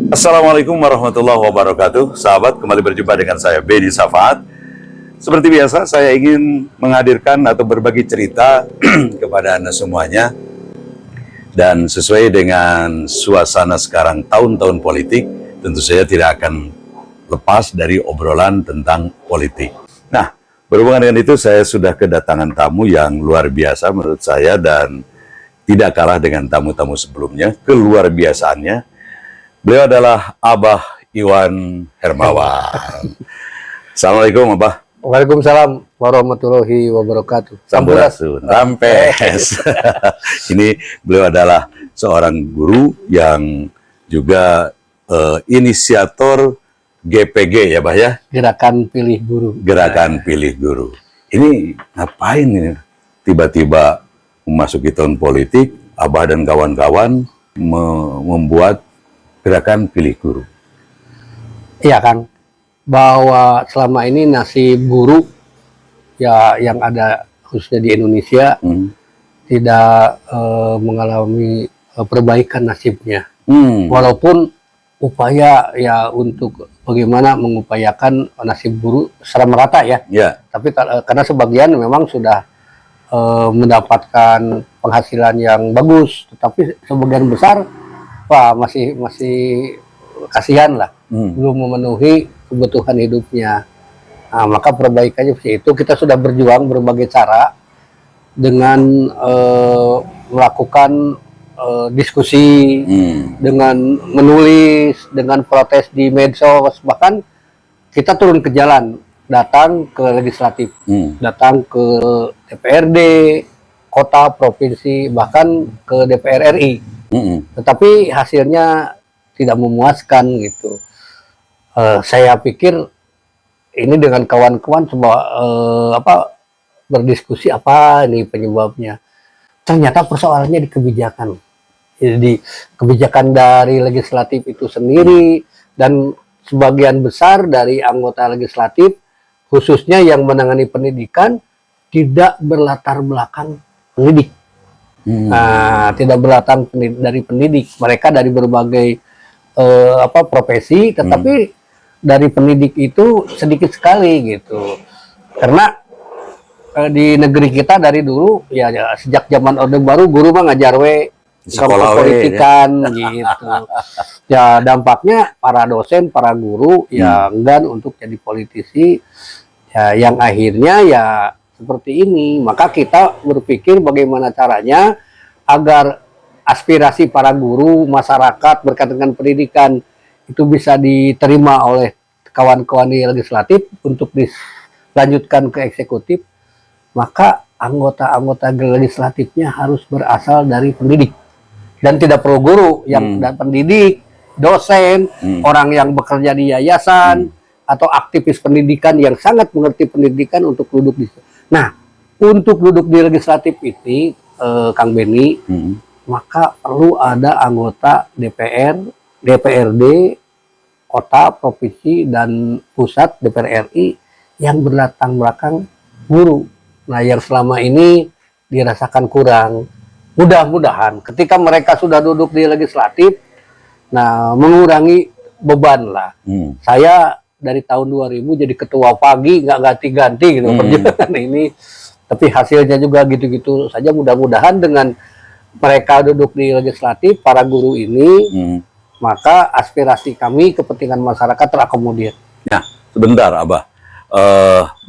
Assalamualaikum warahmatullahi wabarakatuh. Sahabat, kembali berjumpa dengan saya, Bedi Safaat. Seperti biasa, saya ingin menghadirkan atau berbagi cerita kepada Anda semuanya. Dan sesuai dengan suasana sekarang tahun-tahun politik, tentu saja tidak akan lepas dari obrolan tentang politik. Nah, berhubungan dengan itu, saya sudah kedatangan tamu yang luar biasa menurut saya dan tidak kalah dengan tamu-tamu sebelumnya, keluar biasaannya. Beliau adalah Abah Iwan Hermawan. Assalamualaikum, Abah. Waalaikumsalam warahmatullahi wabarakatuh. Sampurasun, Rampes. Ini beliau adalah seorang guru yang juga inisiator GPG ya, Bah ya? Gerakan Pilih Guru. Gerakan Pilih Guru. Ini ngapain ini? Tiba-tiba memasuki tahun politik, Abah dan kawan-kawan membuat Gerakan Pilih Guru. Iya, Kang. Bahwa selama ini nasib guru ya yang ada khususnya di Indonesia tidak mengalami perbaikan nasibnya. Walaupun upaya ya untuk bagaimana mengupayakan nasib guru secara merata ya. Tapi karena sebagian memang sudah mendapatkan penghasilan yang bagus, tetapi sebagian besar masih kasihan lah, belum memenuhi kebutuhan hidupnya. Nah, maka perbaikannya seperti itu. Kita sudah berjuang berbagai cara dengan melakukan diskusi, dengan menulis, dengan protes di medsos, bahkan kita turun ke jalan, datang ke legislatif, datang ke DPRD, kota, provinsi, bahkan ke DPR RI. Tetapi hasilnya tidak memuaskan gitu. Saya pikir ini dengan kawan-kawan coba berdiskusi apa ini penyebabnya. Ternyata persoalannya di kebijakan. Jadi kebijakan dari legislatif itu sendiri dan sebagian besar dari anggota legislatif khususnya yang menangani pendidikan tidak berlatar belakang pendidik. Tidak berlatar dari pendidik, mereka dari berbagai profesi, tetapi dari pendidik itu sedikit sekali gitu. Karena di negeri kita dari dulu ya sejak zaman Orde Baru guru mah ngajar sekolah politikan ya. Gitu. Ya dampaknya para dosen, para guru ya enggan untuk jadi politisi ya, yang akhirnya ya seperti ini. Maka kita berpikir bagaimana caranya agar aspirasi para guru, masyarakat berkaitan dengan pendidikan itu bisa diterima oleh kawan-kawan di legislatif untuk dilanjutkan ke eksekutif. Maka anggota-anggota legislatifnya harus berasal dari pendidik. Dan tidak perlu guru, yang pendidik, dosen, orang yang bekerja di yayasan, atau aktivis pendidikan yang sangat mengerti pendidikan untuk duduk di situ. Nah, untuk duduk di legislatif ini, Kang Beni, maka perlu ada anggota DPR, DPRD, kota, provinsi, dan pusat DPR RI yang berlatar belakang guru. Nah, yang selama ini dirasakan kurang. Mudah-mudahan ketika mereka sudah duduk di legislatif, nah mengurangi beban lah. Saya dari tahun 2000 jadi ketua pagi nggak ganti-ganti gitu perjuangan ini. Tapi hasilnya juga gitu-gitu saja. Mudah-mudahan dengan mereka duduk di legislatif, para guru ini, maka aspirasi kami, kepentingan masyarakat terakomodir. Nah, sebentar Abah.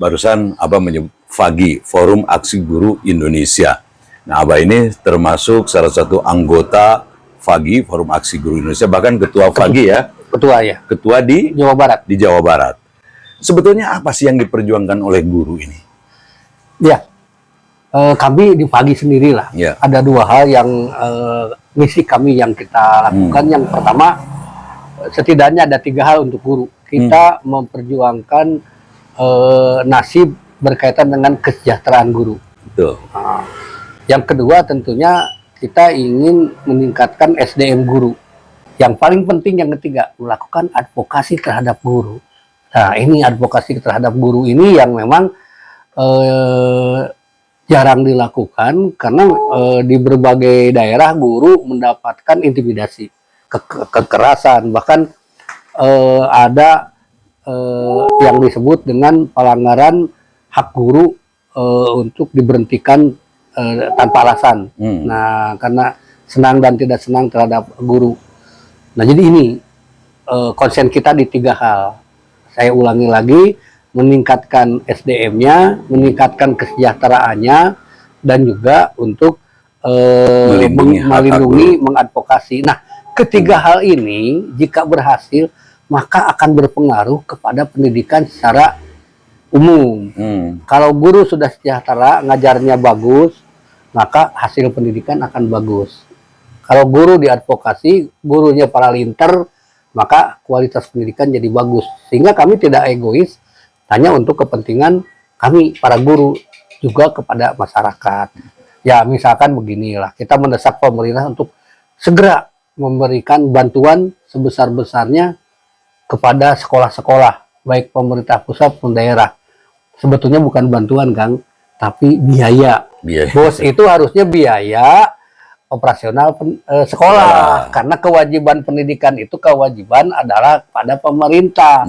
Barusan Abah menyebut FAGI, Forum Aksi Guru Indonesia. Nah, Abah ini termasuk salah satu anggota FAGI, Forum Aksi Guru Indonesia, bahkan ketua FAGI ya. Ketua ya. Ketua di Jawa Barat. Di Jawa Barat. Sebetulnya apa sih yang diperjuangkan oleh guru ini? Ya, kami di pagi sendirilah. Ada dua hal yang misi kami yang kita lakukan. Yang pertama, setidaknya ada 3 hal untuk guru. Kita memperjuangkan nasib berkaitan dengan kesejahteraan guru. Betul. Yang kedua tentunya kita ingin meningkatkan SDM guru. Yang paling penting yang ketiga, melakukan advokasi terhadap guru. Nah, ini advokasi terhadap guru ini yang memang jarang dilakukan karena di berbagai daerah guru mendapatkan intimidasi. kekerasan, bahkan ada yang disebut dengan pelanggaran hak guru untuk diberhentikan tanpa alasan. Nah, karena senang dan tidak senang terhadap guru. Nah, jadi ini konsen kita di 3 hal. Saya ulangi lagi, meningkatkan SDM-nya, meningkatkan kesejahteraannya, dan juga untuk melindungi, mengadvokasi. Nah, ketiga hal ini jika berhasil, maka akan berpengaruh kepada pendidikan secara umum. Kalau guru sudah sejahtera, ngajarnya bagus, maka hasil pendidikan akan bagus. Kalau guru diadvokasi, gurunya para linter, maka kualitas pendidikan jadi bagus. Sehingga kami tidak egois, hanya untuk kepentingan kami, para guru, juga kepada masyarakat. Ya, misalkan beginilah, kita mendesak pemerintah untuk segera memberikan bantuan sebesar-besarnya kepada sekolah-sekolah, baik pemerintah pusat maupun daerah. Sebetulnya bukan bantuan, Kang, tapi biaya. Bos itu harusnya biaya operasional sekolah, karena kewajiban pendidikan itu kewajiban adalah pada pemerintah.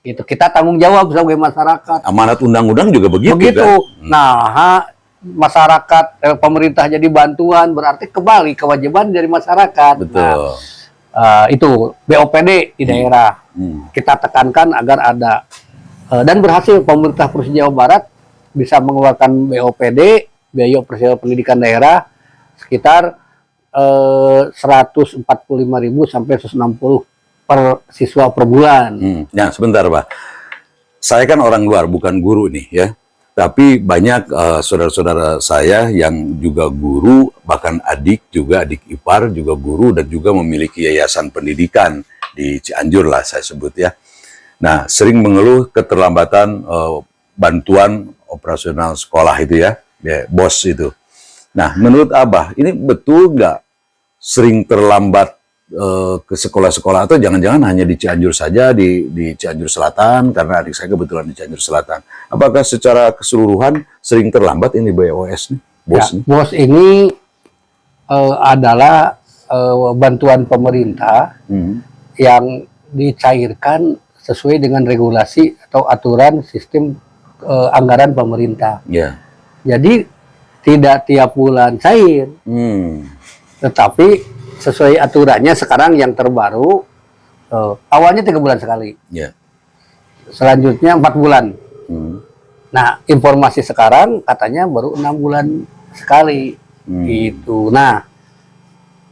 Itu kita tanggung jawab sebagai masyarakat. Amanat undang-undang juga begitu. Kan? Nah, masyarakat pemerintah jadi bantuan berarti kembali kewajiban dari masyarakat. Betul. Nah, itu BOPD di daerah. Kita tekankan agar ada dan berhasil pemerintah Provinsi Jawa Barat bisa mengeluarkan BOPD, biaya operasional pendidikan daerah, sekitar 145.000 sampai 160 per siswa per bulan. Nah, sebentar, Pak. Saya kan orang luar, bukan guru nih ya. Tapi banyak saudara-saudara saya yang juga guru, bahkan adik ipar juga guru dan juga memiliki yayasan pendidikan di Cianjur lah saya sebut ya. Nah, sering mengeluh keterlambatan bantuan operasional sekolah itu ya, BOS itu. Nah, menurut Abah, ini betul nggak sering terlambat ke sekolah-sekolah atau jangan-jangan hanya di Cianjur saja, di Cianjur Selatan, karena adik saya kebetulan di Cianjur Selatan. Apakah secara keseluruhan sering terlambat ini BOS nih? BOS, ya, BOS ini adalah bantuan pemerintah yang dicairkan sesuai dengan regulasi atau aturan sistem anggaran pemerintah. Jadi tidak tiap bulan cair, tetapi sesuai aturannya sekarang yang terbaru awalnya 3 bulan sekali, selanjutnya 4 bulan. Nah, informasi sekarang katanya baru 6 bulan sekali, gitu. Nah,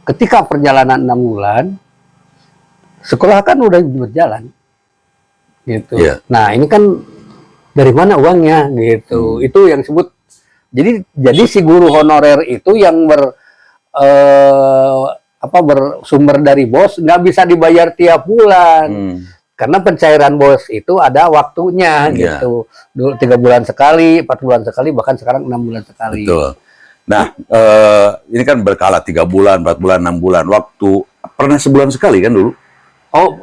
ketika perjalanan 6 bulan, sekolah kan udah berjalan, gitu. Nah, ini kan dari mana uangnya, gitu. Itu yang disebut. Jadi si guru honorer itu yang bersumber dari BOS nggak bisa dibayar tiap bulan, karena pencairan BOS itu ada waktunya, gitu. Dulu 3 bulan sekali, 4 bulan sekali, bahkan sekarang 6 bulan sekali. Betul. Nah, ini kan berkala 3 bulan, 4 bulan, 6 bulan. Waktu pernah sebulan sekali kan dulu? Oh,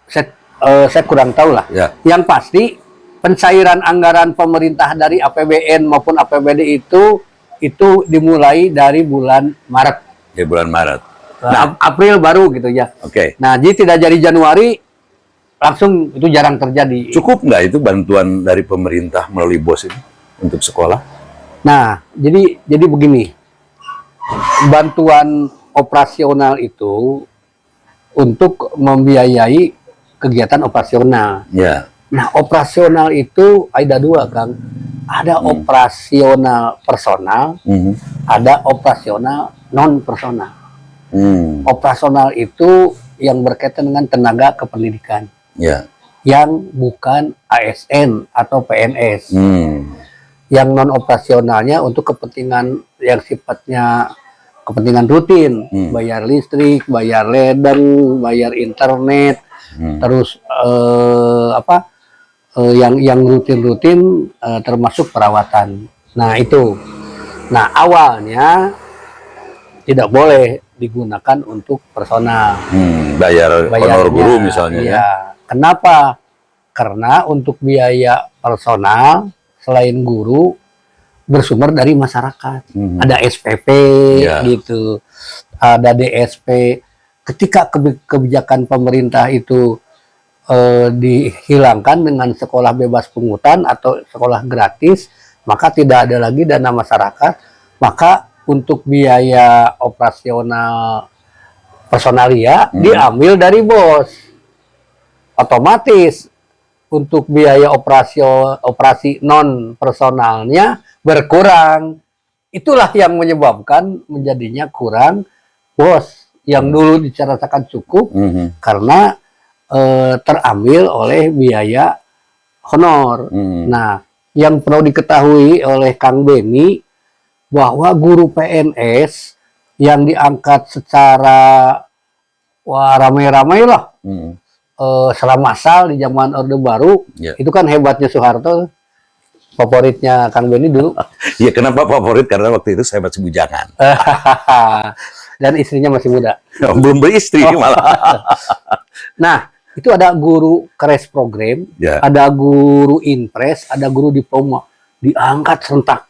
saya kurang tahu lah. Yang pasti pencairan anggaran pemerintah dari APBN maupun APBD itu dimulai dari bulan Maret. Ya, bulan Maret. Nah, April baru gitu ya. Nah, jadi tidak jadi Januari langsung, itu jarang terjadi. Cukup nggak itu bantuan dari pemerintah melalui BOS ini untuk sekolah? Nah, jadi begini. Bantuan operasional itu untuk membiayai kegiatan operasional. Nah, operasional itu ada 2, Kang. Ada operasional personal, ada operasional non-personal. Operasional itu yang berkaitan dengan tenaga kependidikan, yang bukan ASN atau PNS. Yang non-operasionalnya untuk kepentingan yang sifatnya kepentingan rutin, bayar listrik, bayar ledeng, bayar internet, terus yang rutin-rutin termasuk perawatan. Nah, itu. Nah, awalnya tidak boleh digunakan untuk personal. Bayar honor guru misalnya ya. Kenapa? Karena untuk biaya personal selain guru bersumber dari masyarakat. Ada SPP gitu. Ada DSP. ketika kebijakan pemerintah itu dihilangkan dengan sekolah bebas pungutan atau sekolah gratis, maka tidak ada lagi dana masyarakat, maka untuk biaya operasional personalia diambil dari bos. Otomatis untuk biaya operasi non personalnya berkurang. Itulah yang menyebabkan menjadinya kurang bos yang dulu dicarakan cukup karena terambil oleh biaya honor. Nah, yang perlu diketahui oleh Kang Beni bahwa guru PNS yang diangkat secara ramai-ramai lah, secara massal di zaman Orde Baru, itu kan hebatnya Soeharto, favoritnya Kang Beni dulu. Ya, kenapa favorit? Karena waktu itu saya masih bujangan. Dan istrinya masih muda. Belum beristri malah. Nah, itu ada guru keres program, ada guru impres, ada guru diploma, diangkat serentak.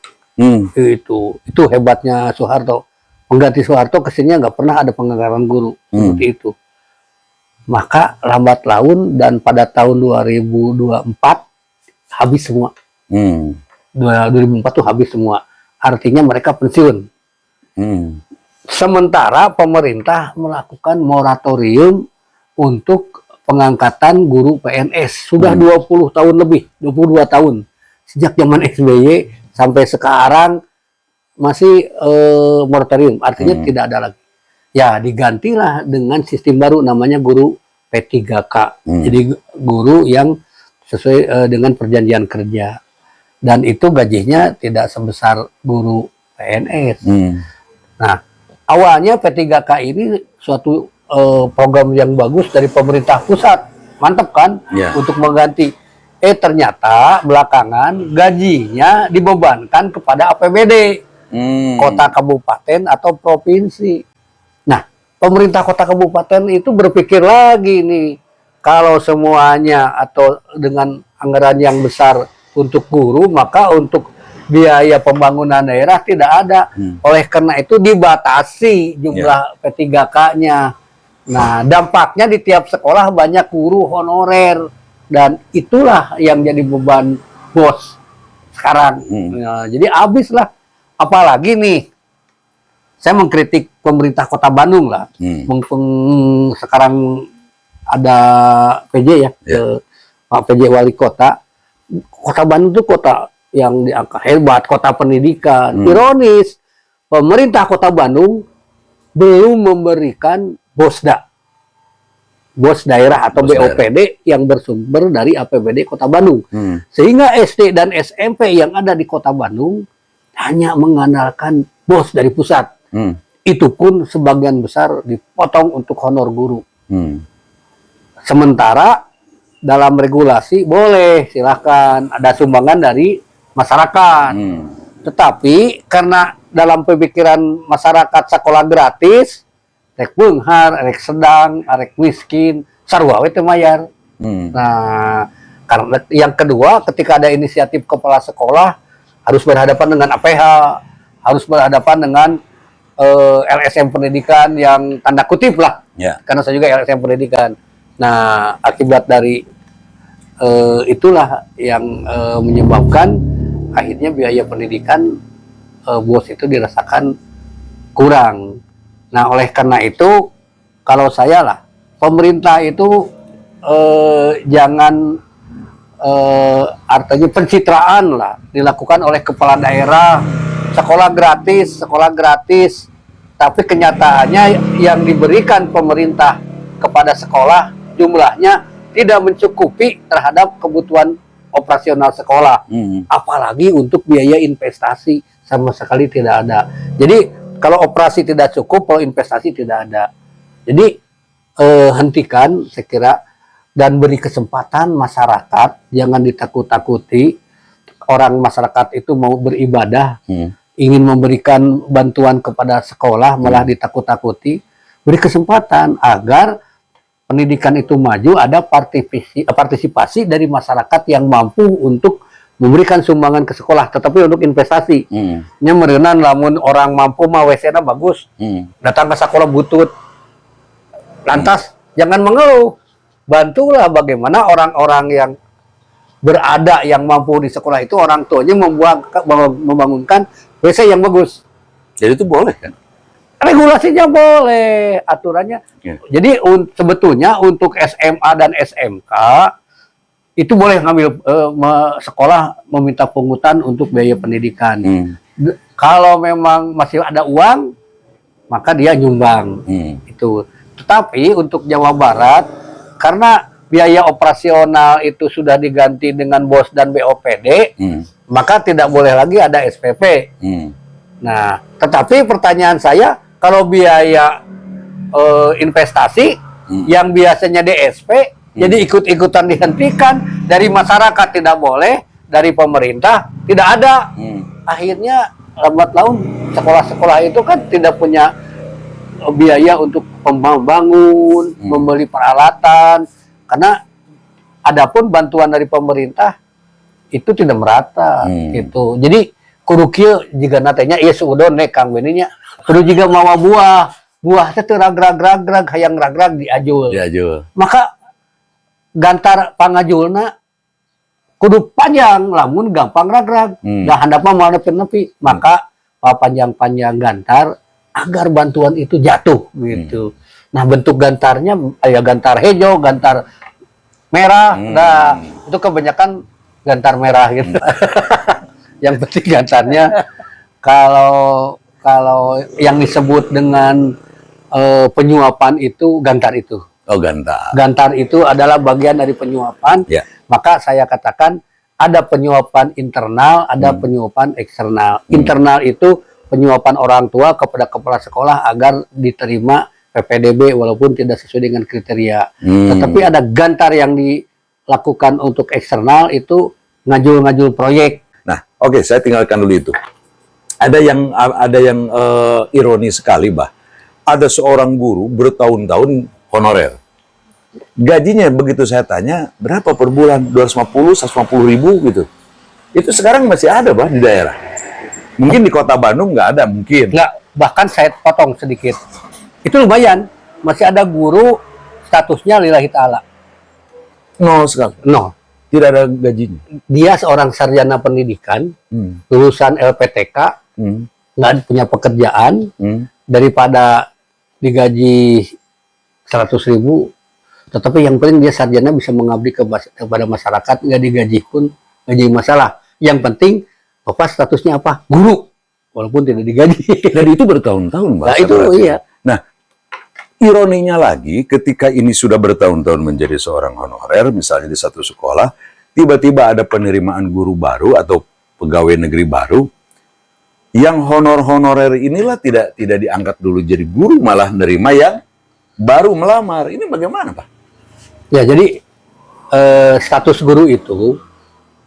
Itu hebatnya Soeharto. Pengganti Soeharto kesininya nggak pernah ada pengangkatan guru seperti itu. Maka lambat laun dan pada tahun 2024 habis semua. 2004 tuh habis semua. Artinya mereka pensiun. Sementara pemerintah melakukan moratorium untuk pengangkatan guru PNS sudah 20 tahun lebih, 22 tahun. Sejak zaman SBY sampai sekarang masih moratorium, artinya tidak ada lagi. Ya, digantilah dengan sistem baru namanya guru P3K. Jadi guru yang sesuai dengan perjanjian kerja. Dan itu gajinya tidak sebesar guru PNS. Nah, awalnya P3K ini suatu program yang bagus dari pemerintah pusat, mantap kan, untuk mengganti. Ternyata belakangan gajinya dibebankan kepada APBD, kota kabupaten atau provinsi. Nah, pemerintah kota kabupaten itu berpikir lagi nih, kalau semuanya atau dengan anggaran yang besar untuk guru, maka untuk biaya pembangunan daerah tidak ada. Oleh karena itu dibatasi jumlah P3K-nya. Nah, dampaknya di tiap sekolah banyak guru honorer, dan itulah yang jadi beban bos sekarang. Nah, jadi habislah. Apalagi nih, saya mengkritik pemerintah Kota Bandung lah. Mumpung sekarang ada PJ ya, Pak PJ Wali Kota. Kota Bandung itu kota yang diangkat hebat, kota pendidikan. Ironis, pemerintah Kota Bandung belum memberikan BOSDA, bos daerah atau BOPD yang bersumber dari APBD Kota Bandung. Sehingga SD dan SMP yang ada di Kota Bandung hanya mengandalkan bos dari pusat. Itu pun sebagian besar dipotong untuk honor guru. Sementara dalam regulasi boleh, silahkan ada sumbangan dari masyarakat. Tetapi karena dalam pemikiran masyarakat sekolah gratis, rek beunghar, rek sedang, rek miskin, sarua we teu mayar. Nah, karena yang kedua, ketika ada inisiatif kepala sekolah harus berhadapan dengan APH, harus berhadapan dengan LSM pendidikan yang tanda kutip lah, karena saya juga LSM pendidikan. Nah, akibat dari itulah yang menyebabkan akhirnya biaya pendidikan bos itu dirasakan kurang. Nah, oleh karena itu, kalau saya lah, pemerintah itu jangan artinya pencitraan lah dilakukan oleh kepala daerah, sekolah gratis, tapi kenyataannya yang diberikan pemerintah kepada sekolah jumlahnya tidak mencukupi terhadap kebutuhan operasional sekolah, apalagi untuk biaya investasi sama sekali tidak ada. Jadi kalau operasi tidak cukup, kalau investasi tidak ada. Jadi hentikan, saya kira, dan beri kesempatan masyarakat, jangan ditakut-takuti. Orang masyarakat itu mau beribadah, ingin memberikan bantuan kepada sekolah, malah ditakut-takuti. Beri kesempatan agar pendidikan itu maju, ada partisipasi dari masyarakat yang mampu untuk memberikan sumbangan ke sekolah, tetapi untuk investasi. Nya meureunnan lamun orang mampu mah WC-na bagus. Datang ke sekolah butut. Lantas jangan mengeluh, bantulah bagaimana orang-orang yang berada yang mampu di sekolah itu orang tuanya membangunkan WC yang bagus. Jadi itu boleh kan? Regulasinya boleh, aturannya. Ya. Jadi sebetulnya untuk SMA dan SMK itu boleh ngambil sekolah meminta pungutan untuk biaya pendidikan. Kalau memang masih ada uang, maka dia nyumbang. Itu. Tetapi untuk Jawa Barat, karena biaya operasional itu sudah diganti dengan BOS dan BOPD, maka tidak boleh lagi ada SPP. Nah, tetapi pertanyaan saya, kalau biaya investasi yang biasanya DSP, jadi ikut-ikutan dihentikan, dari masyarakat tidak boleh, dari pemerintah tidak ada. Akhirnya lambat laun sekolah-sekolah itu kan tidak punya biaya untuk membangun, membeli peralatan, karena adapun bantuan dari pemerintah itu tidak merata gitu. Jadi kudu kieu jiga natenya ieu suudon nek Kang Beninya kudu jiga mawa buah teh ragrag hayang ragrag diajul. Maka gantar pangajulna kudu panjang, lamun gampang ragrag. Dah handap mah moal nepi-nepi, maka panjang-panjang gantar agar bantuan itu jatuh gitu. Nah, bentuk gantarnya ya gantar hejo, gantar merah. Nah, itu kebanyakan gantar merah gitu. Yang penting gantarnya kalau yang disebut dengan penyuapan itu gantar itu. Oh, gantar. Gantar itu adalah bagian dari penyuapan. Ya. Maka saya katakan ada penyuapan internal, ada penyuapan eksternal. Internal itu penyuapan orang tua kepada kepala sekolah agar diterima PPDB walaupun tidak sesuai dengan kriteria. Tetapi ada gantar yang dilakukan untuk eksternal itu ngajul-ngajul proyek. Nah, oke, saya tinggalkan dulu itu. Ada yang ironis sekali, Bah. Ada seorang guru bertahun-tahun honorer. Gajinya begitu saya tanya, berapa per bulan? 250, 150 ribu gitu. Itu sekarang masih ada, Bah, di daerah. Mungkin di kota Bandung nggak ada, mungkin. Nggak, bahkan saya potong sedikit. Itu lumayan. Masih ada guru statusnya lillahi ta'ala. Nol sekali. No. Tidak ada gajinya. Dia seorang sarjana pendidikan, lulusan LPTK, nggak punya pekerjaan, daripada digaji 100 ribu, tetapi yang penting dia sarjana bisa mengabdi kepada masyarakat, nggak digaji pun nggak jadi masalah. Yang penting Bapak statusnya apa? Guru, walaupun tidak digaji. Dan itu bertahun-tahun, Mbak. Nah, itu iya. Nah, ironinya lagi, ketika ini sudah bertahun-tahun menjadi seorang honorer, misalnya di satu sekolah, tiba-tiba ada penerimaan guru baru atau pegawai negeri baru, yang honorer inilah tidak diangkat dulu jadi guru, malah nerima yang baru melamar. Ini bagaimana, Pak? Ya, jadi status guru itu,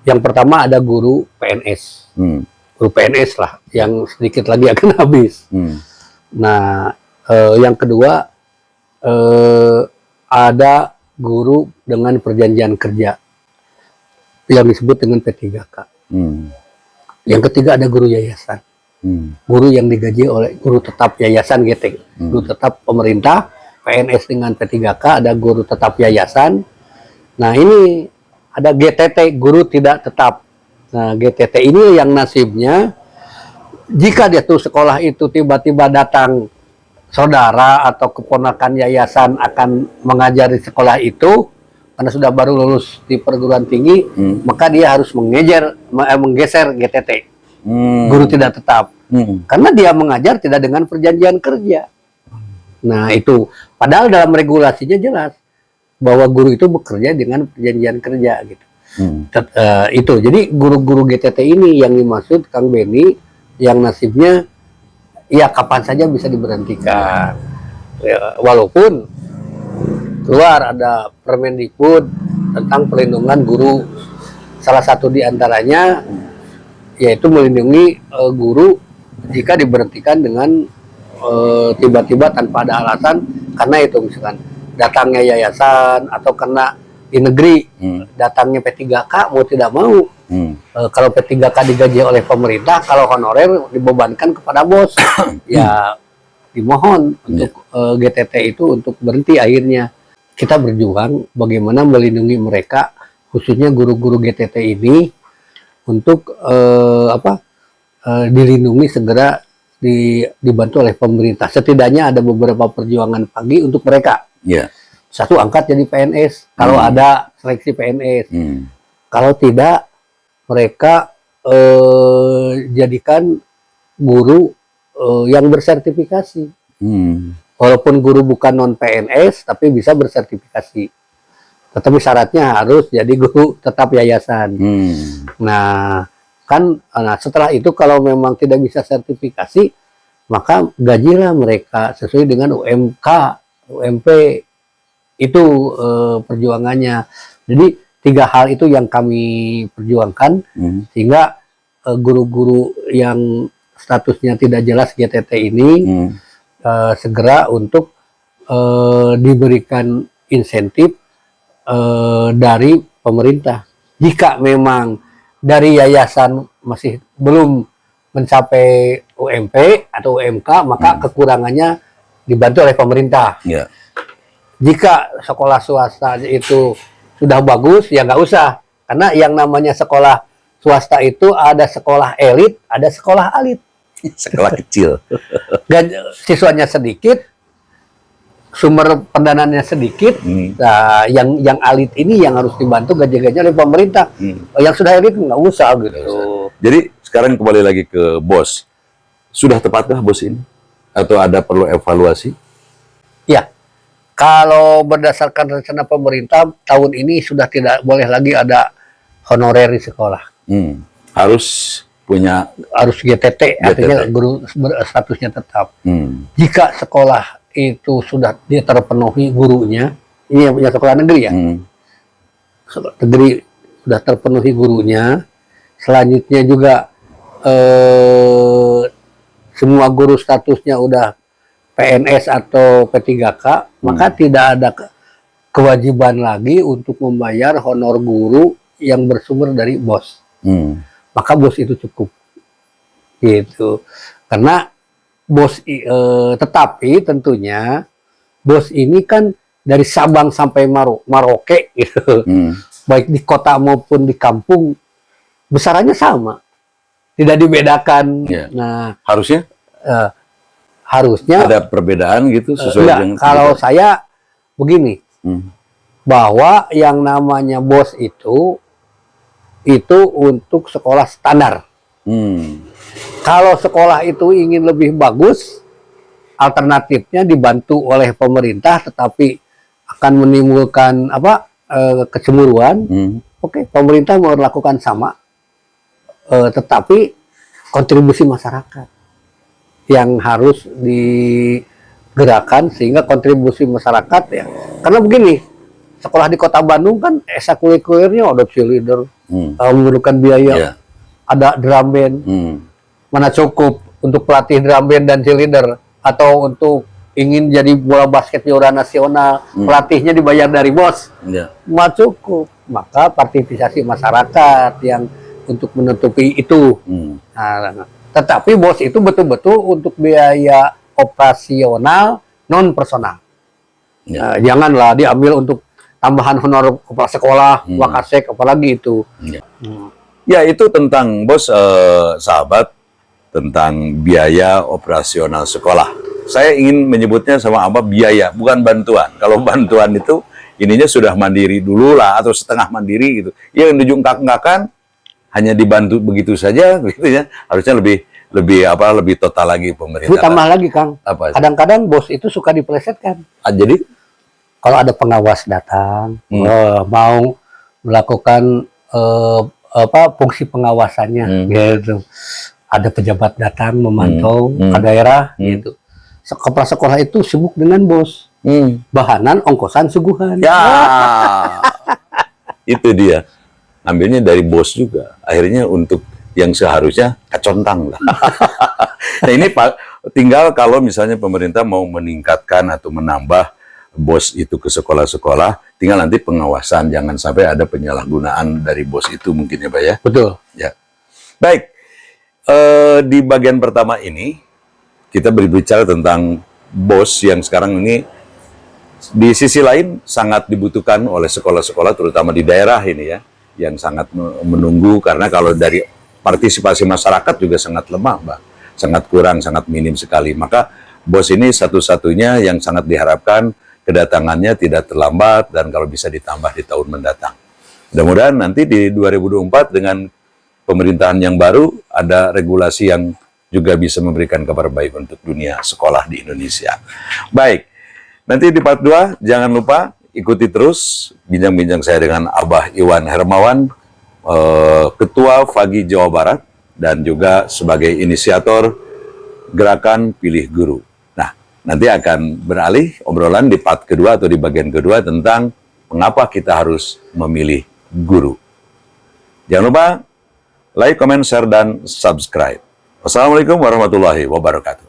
yang pertama ada guru PNS. Guru PNS lah, yang sedikit lagi akan habis. Nah, yang kedua, ada guru dengan perjanjian kerja yang disebut dengan P3K. Yang ketiga ada guru yayasan. Guru yang digaji oleh guru tetap yayasan GT. Guru tetap pemerintah, PNS dengan P3K, ada guru tetap yayasan. Nah, ini ada GTT, guru tidak tetap. Nah, GTT ini yang nasibnya jika dia tuh sekolah itu tiba-tiba datang saudara atau keponakan yayasan akan mengajar di sekolah itu, karena sudah baru lulus di perguruan tinggi, maka dia harus menggeser GTT, guru tidak tetap, karena dia mengajar tidak dengan perjanjian kerja. Nah, itu padahal dalam regulasinya jelas bahwa guru itu bekerja dengan perjanjian kerja gitu. Itu jadi guru-guru GTT ini yang dimaksud Kang Beni, yang nasibnya ya kapan saja bisa diberhentikan, ya, walaupun keluar ada Permendikbud tentang perlindungan guru. Salah satu diantaranya yaitu melindungi guru jika diberhentikan dengan tiba-tiba tanpa ada alasan, karena itu misalkan datangnya yayasan atau karena di negeri datangnya P3K mau tidak mau. Kalau P3K digaji oleh pemerintah, kalau honorer dibebankan kepada bos. Ya dimohon untuk GTT itu untuk berhenti akhirnya. Kita berjuang bagaimana melindungi mereka, khususnya guru-guru GTT ini untuk dilindungi segera dibantu oleh pemerintah. Setidaknya ada beberapa perjuangan pagi untuk mereka. Ya. Satu, angkat jadi PNS kalau ada seleksi PNS. Kalau tidak, mereka jadikan guru yang bersertifikasi. Walaupun guru bukan non PNS tapi bisa bersertifikasi. Tetapi syaratnya harus jadi guru tetap yayasan. Nah, setelah itu kalau memang tidak bisa sertifikasi, maka gajilah mereka sesuai dengan UMK, UMP. Itu perjuangannya. Jadi 3 hal itu yang kami perjuangkan, sehingga guru-guru yang statusnya tidak jelas GTT ini segera untuk diberikan insentif dari pemerintah. Jika memang dari yayasan masih belum mencapai UMP atau UMK, maka kekurangannya dibantu oleh pemerintah. Ya. Jika sekolah swasta itu sudah bagus, ya nggak usah. Karena yang namanya sekolah swasta itu ada sekolah elit, ada sekolah alit. Sekolah kecil. Siswanya sedikit, sumber pendanaannya sedikit. Nah, yang alit ini yang harus dibantu gaji-gajinya oleh pemerintah. Yang sudah elit nggak usah gitu. Jadi sekarang kembali lagi ke BOS. Sudah tepatkah BOS ini? Atau ada perlu evaluasi? Ya, kalau berdasarkan rencana pemerintah tahun ini sudah tidak boleh lagi ada honorer di sekolah. Harus GTT, artinya guru statusnya tetap. Jika sekolah itu sudah dia terpenuhi gurunya, ini yang punya sekolah negeri ya, negeri sudah terpenuhi gurunya, selanjutnya juga semua guru statusnya udah PNS atau P3K, maka tidak ada kewajiban lagi untuk membayar honor guru yang bersumber dari BOS. Maka BOS itu cukup, gitu. Karena BOS, tetapi tentunya BOS ini kan dari Sabang sampai Maroke, gitu. Baik di kota maupun di kampung, besarannya sama, tidak dibedakan. Nah, harusnya ada perbedaan gitu sesuai dengan kalau saya begini, bahwa yang namanya BOS itu untuk sekolah standar. Kalau sekolah itu ingin lebih bagus, alternatifnya dibantu oleh pemerintah, tetapi akan menimbulkan kecemburuan. Oke, pemerintah mau lakukan sama, tetapi kontribusi masyarakat yang harus digerakkan, sehingga kontribusi masyarakat ya. Karena begini, sekolah di Kota Bandung kan ekstrakurikulernya ada cheerleader, memerlukan biaya, ada drum band. Mana cukup untuk pelatih drum band dan cheerleader, atau untuk ingin jadi bola basket juara nasional, pelatihnya dibayar dari BOS, nggak cukup. Maka partisipasi masyarakat yang untuk menutupi itu. Nah, tetapi BOS itu betul-betul untuk biaya operasional non personal. Janganlah diambil untuk tambahan honor kepala sekolah, wakasek, apalagi itu. Ya, itu tentang BOS, sahabat, tentang biaya operasional sekolah. Saya ingin menyebutnya sama biaya, bukan bantuan. Kalau bantuan itu ininya sudah mandiri dulu lah, atau setengah mandiri gitu. Yang dijungkak-ngkakan hanya dibantu begitu saja, gitu ya. Harusnya lebih total lagi pemerintah. Itu tambah lagi, Kang. Kadang-kadang BOS itu suka dipelesetkan. Jadi kalau ada pengawas datang, mau melakukan fungsi pengawasannya, gitu. Ada pejabat datang memantau ke daerah, gitu. Kepala sekolah itu sibuk dengan BOS. Bahanan, ongkosan, suguhan. Ya, itu dia. Ambilnya dari BOS juga. Akhirnya untuk yang seharusnya kacontang lah. Nah, ini Pak, tinggal kalau misalnya pemerintah mau meningkatkan atau menambah BOS itu ke sekolah-sekolah, tinggal nanti pengawasan, jangan sampai ada penyalahgunaan dari BOS itu mungkin ya Pak ya. Betul. Ya. Baik, di bagian pertama ini kita berbicara tentang bos yang sekarang ini di sisi lain sangat dibutuhkan oleh sekolah-sekolah terutama di daerah ini ya, yang sangat menunggu karena kalau dari partisipasi masyarakat juga sangat lemah, Mbak. Sangat kurang, sangat minim sekali. Maka bos ini satu-satunya yang sangat diharapkan kedatangannya tidak terlambat dan kalau bisa ditambah di tahun mendatang. Mudah-mudahan nanti di 2024 dengan pemerintahan yang baru ada regulasi yang juga bisa memberikan kabar baik untuk dunia sekolah di Indonesia. Baik, nanti di part 2 jangan lupa ikuti terus bincang-bincang saya dengan Abah Iwan Hermawan, Ketua FAGI Jawa Barat dan juga sebagai inisiator gerakan Pilih Guru. Nah, nanti akan beralih obrolan di part kedua atau di bagian kedua tentang mengapa kita harus memilih guru. Jangan lupa like, comment, share, dan subscribe. Wassalamualaikum warahmatullahi wabarakatuh.